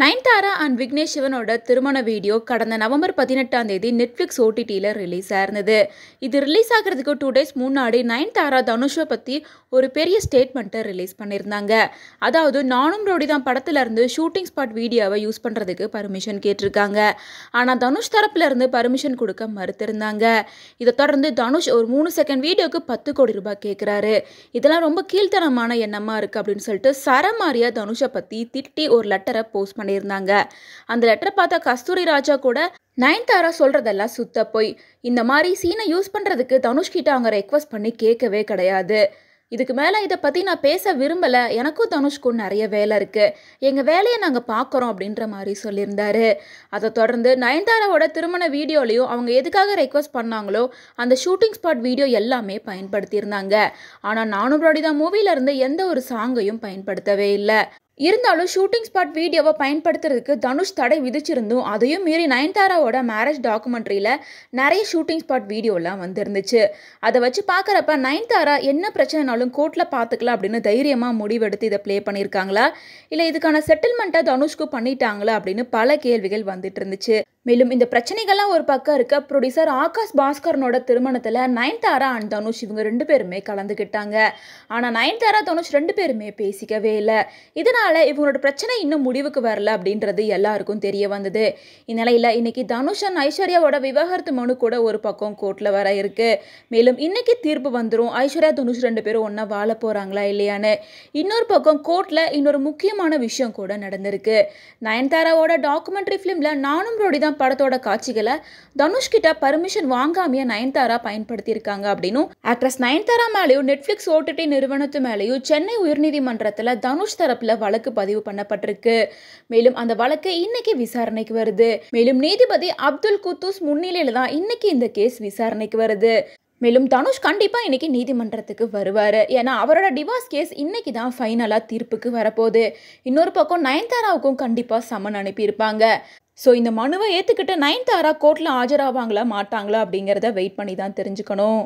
Nayanthara and Vignesh சிவனோட திருமண video கடந்த நவம்பர் 18ஆம் தேதி நெட்ஃப்ளிக்ஸ் ஓடிடியில் ரிலீஸ் ஆயிருந்தது. இது ரிலீஸ் ஆகிறதுக்கு 2 days முன்னாடி நயன்தாரா தனுஷை பற்றி ஒரு பெரிய ஸ்டேட்மெண்ட்டை ரிலீஸ் பண்ணியிருந்தாங்க. அதாவது நானும் ரோடி தான் படத்துல இருந்து ஷூட்டிங் ஸ்பாட் வீடியோவை யூஸ் பண்ணுறதுக்கு பர்மிஷன் கேட்டிருக்காங்க. ஆனால் தனுஷ் தரப்புல இருந்து பர்மிஷன் கொடுக்க மறுத்திருந்தாங்க. இதை தொடர்ந்து தனுஷ் ஒரு 3 செகண்ட் வீடியோக்கு 10 கோடி ரூபாய் கேட்குறாரு. இதெல்லாம் ரொம்ப கீழ்த்தனமான எண்ணமாக இருக்குது அப்படின்னு சொல்லிட்டு சரமாரியா தனுஷை பற்றி திட்டி ஒரு லெட்டரை போஸ்ட் பண்ணியிருந்தாங்க. அந்த லெட்டரை பார்த்த கஸ்தூரி ராஜா கூட நயன்தாரா சொல்றதெல்லாம் சுத்த போய், இந்த மாதிரி சீனை யூஸ் பண்றதுக்கு தனுஷ் கிட்ட அவங்க ரெக்வஸ்ட் பண்ணி கேட்கவே கிடையாது. இதுக்கு மேலே இதை பற்றி நான் பேச விரும்பலை, எனக்கும் தனுஷ்க்கும் நிறைய வேலை இருக்குது, எங்கள் வேலையை நாங்கள் பார்க்குறோம் அப்படின்ற மாதிரி சொல்லியிருந்தாரு. அதை தொடர்ந்து நயன்தாராவோட திருமண வீடியோலையும் அவங்க எதுக்காக ரெக்வஸ்ட் பண்ணாங்களோ அந்த ஷூட்டிங் ஸ்பாட் வீடியோ எல்லாமே பயன்படுத்தியிருந்தாங்க. ஆனால் நானும் ரோடி தான் மூவிலேருந்து எந்த ஒரு சாங்கையும் பயன்படுத்தவே இல்லை. இருந்தாலும் ஷூட்டிங் ஸ்பாட் வீடியோவை பயன்படுத்துறதுக்கு தனுஷ் தடை விதிச்சிருந்தும் அதையும் மீறி நயன்தாராவோட மேரேஜ் டாக்குமெண்ட்ரியில் நிறைய ஷூட்டிங் ஸ்பாட் வீடியோலாம் வந்துருந்துச்சு. அதை வச்சு பார்க்குறப்ப நயன்தாரா என்ன பிரச்சனைனாலும் கோர்ட்டில் பார்த்துக்கலாம் அப்படின்னு தைரியமாக முடிவெடுத்து இதை ப்ளே பண்ணியிருக்காங்களா, இல்லை இதுக்கான செட்டில்மெண்ட்டை தனுஷ்க்கு பண்ணிட்டாங்களா அப்படின்னு பல கேள்விகள் வந்துட்டு இருந்துச்சு. மேலும் இந்த பிரச்சனைகள்லாம் ஒரு பக்கம் இருக்க, ப்ரொடியூசர் ஆகாஷ் பாஸ்கரனோட திருமணத்தில் நயன்தாரா அண்ட் தனுஷ் இவங்க 2 பேருமே கலந்துக்கிட்டாங்க. ஆனால் நயன்தாரா தனுஷ் 2 பேருமே பேசிக்கவே இல்லை. இதனால் இவங்களோட பிரச்சனை இன்னும் முடிவுக்கு வரல அப்படின்றது எல்லாருக்கும் தெரிய வந்தது. இந்நிலையில் இன்னைக்கு தனுஷ் அண்ட் ஐஸ்வர்யாவோட விவாகரத்து மனு கூட ஒரு பக்கம் கோர்ட்டில் வர இருக்கு. மேலும் இன்னைக்கு தீர்ப்பு வந்துடும், ஐஸ்வர்யா தனுஷ் 2 பேரும் ஒன்றா வாழ போகிறாங்களா இல்லையான்னு. இன்னொரு பக்கம் கோர்ட்டில் இன்னொரு முக்கியமான விஷயம் கூட நடந்திருக்கு. நயன்தாராவோட டாக்குமெண்ட்ரி ஃபிலிமில் நானும் ரோடி தான் படத்தோட காட்சிகளை தனுஷ் கிட்ட பர்மிஷன் வாங்காமைய நயன்தாரா பயன்படுத்தியிருக்காங்க அப்படின்னும், ஆக்ட்ரஸ் நயன்தாரா மேலேயும் நெட்ஃப்ளிக்ஸ் ஓடிடி நிறுவனத்து மேலேயும் சென்னை உயர்நீதிமன்றத்தில் தனுஷ் தரப்புல வழக்கு பதிவு பண்ணப்பட்டிருக்கு. மேலும் அந்த வழக்கு இன்னைக்கு விசாரணைக்கு வருது. மேலும் நீதிபதி அப்துல் குத்தூஸ் முன்னிலையில தான் இன்னைக்கு இந்த கேஸ் விசாரணைக்கு வருது. மேலும் தனுஷ் கண்டிப்பா இன்னைக்கு நீதிமன்றத்துக்கு வருவாரு. ஏன்னா அவரோட டிவோர்ஸ் கேஸ் இன்னைக்கு தான் ஃபைனலா தீர்ப்புக்கு வரப்போகுது. இன்னொரு பக்கம் நயன்தாராவுக்கும் கண்டிப்பா சம்மன் அனுப்பியிருப்பாங்க. ஸோ இந்த மனுவை ஏற்றுக்கிட்டு நயன்தாரா கோர்ட்டில் ஆஜராவாங்களா மாட்டாங்களா அப்படிங்கிறத வெயிட் பண்ணி தான் தெரிஞ்சுக்கணும்.